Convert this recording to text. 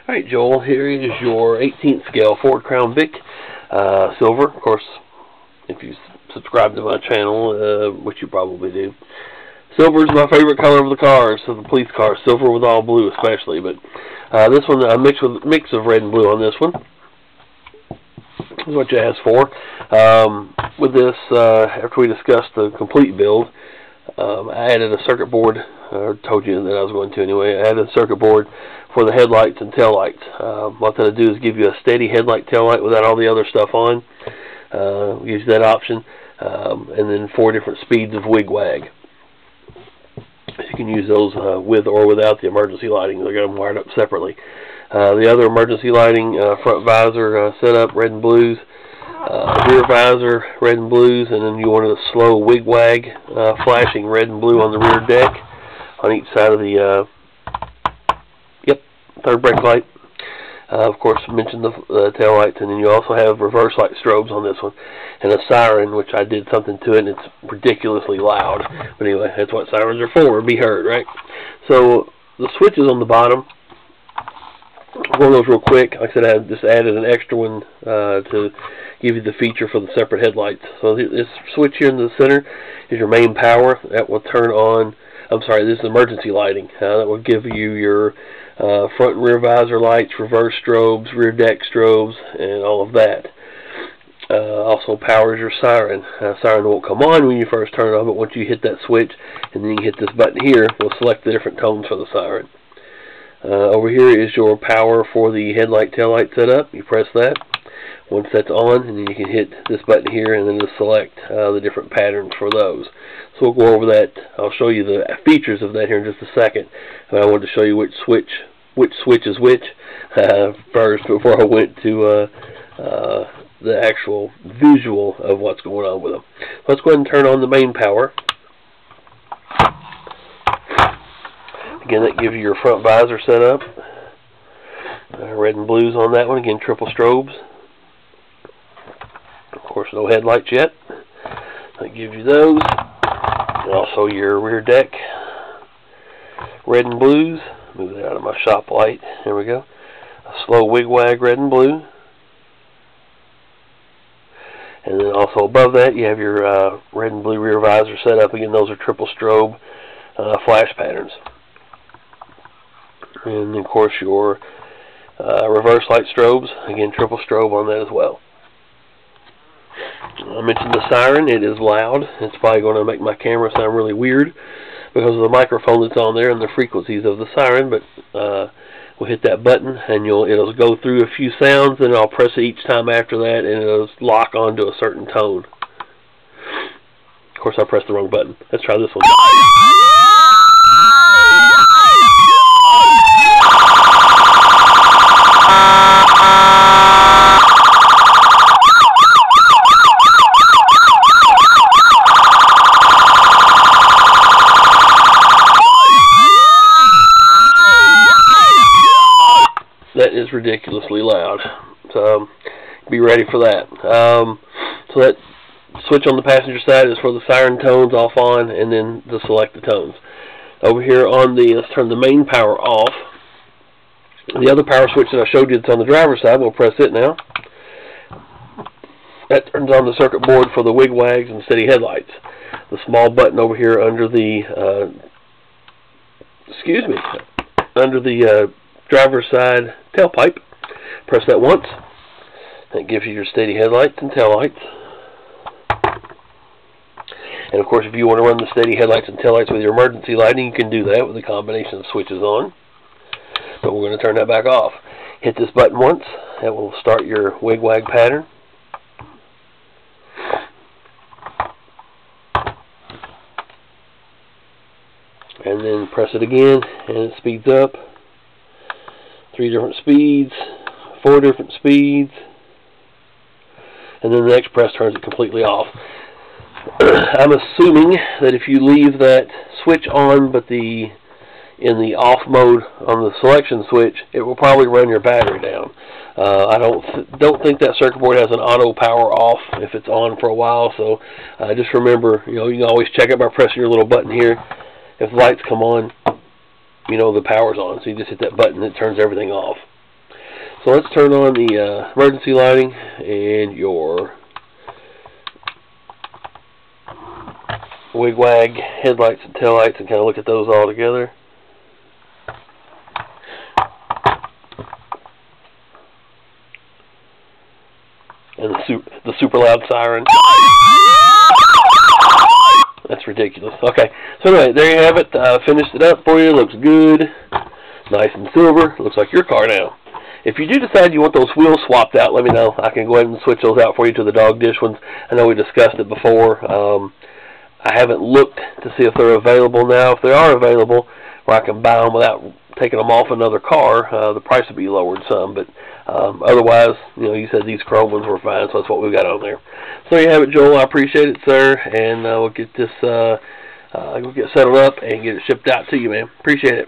Alright, Joel, here is your 18th scale Ford Crown Vic silver. Of course, if you subscribe to my channel, which you probably do. Silver is my favorite color of the cars, of the police cars. Silver with all blue especially, but this one, a mix of red and blue on this one. This is what you asked for. With this, after we discussed the complete build, I added a circuit board, or told you that I was going to anyway. I added a circuit board for the headlights and taillights. What that'll do is give you a steady headlight taillight without all the other stuff on. Use that option, and then 4 different speeds of wig-wag. You can use those with or without the emergency lighting. They're going to wired up separately. The other emergency lighting, front visor setup, red and blues. Rear visor, red and blues, and then you wanted a slow wig-wag, flashing red and blue on the rear deck on each side of the, third brake light. Of course, mentioned the tail lights, and then you also have reverse light strobes on this one, and a siren, which I did something to it, and it's ridiculously loud. But anyway, that's what sirens are for, be heard, right? So the switches on the bottom, one of those real quick. Like I said, I just added an extra one to give you the feature for the separate headlights. So this switch here in the center is your main power. That will turn on, I'm sorry, this is emergency lighting. That will give you your front and rear visor lights, reverse strobes, rear deck strobes, and all of that. Also powers your siren. Siren won't come on when you first turn it on, but once you hit that switch, and then you hit this button here, we'll select the different tones for the siren. Over here is your power for the headlight taillight setup. You press that. Once that's on, and then you can hit this button here and then just select the different patterns for those. So we'll go over that. I'll show you the features of that here in just a second. I wanted to show you which switch is which first before I went to the actual visual of what's going on with them. Let's go ahead and turn on the main power. Again, that gives you your front visor set up. Red and blues on that one. Again, triple strobes. Of course, no headlights yet. That gives you those. And also your rear deck. Red and blues. Move it out of my shop light. There we go. A slow wig-wag red and blue. And then also above that, you have your red and blue rear visor set up. Again, those are triple strobe flash patterns. And of course your reverse light strobes, again triple strobe on that as well. I mentioned the siren. It is loud. It's probably going to make my camera sound really weird because of the microphone that's on there and the frequencies of the siren, but we'll hit that button and it'll go through a few sounds, and I'll press it each time after that, and it'll lock onto a certain tone. Of course, I pressed the wrong button. Let's try this one. That is ridiculously loud, so be ready for that. So that switch on the passenger side is for the siren tones off on, and then to select the tones. Over here on the, let's turn the main power off. The other power switch that I showed you that's on the driver's side, we'll press it now. That turns on the circuit board for the wig-wags and steady headlights. The small button over here under the, under the driver's side tailpipe. Press that once. That gives you your steady headlights and taillights. And of course, if you want to run the steady headlights and taillights with your emergency lighting, you can do that with a combination of switches on. But we're going to turn that back off. Hit this button once. That will start your wig-wag pattern. And then press it again, and it speeds up. 3 different speeds, 4 different speeds, and then the next press turns it completely off. I'm assuming that if you leave that switch on, but in the off mode on the selection switch, it will probably run your battery down. I don't think that circuit board has an auto power off if it's on for a while. So just remember, you can always check it by pressing your little button here. If the lights come on, the power's on. So you just hit that button and it turns everything off. So let's turn on the emergency lighting and your wig-wag headlights and taillights and kind of look at those all together. And the super loud siren. That's ridiculous. Okay, so anyway, there you have it. Finished it up for you. Looks good. Nice and silver. Looks like your car now. If you do decide you want those wheels swapped out, let me know. I can go ahead and switch those out for you to the dog dish ones. I know we discussed it before. I haven't looked to see if they're available now. If they are available, where I can buy them without taking them off another car, the price will be lowered some. But otherwise, you said these chrome ones were fine, so that's what we've got on there. So there you have it, Joel. I appreciate it, sir, and we'll get this we'll get settled up and get it shipped out to you, man. Appreciate it.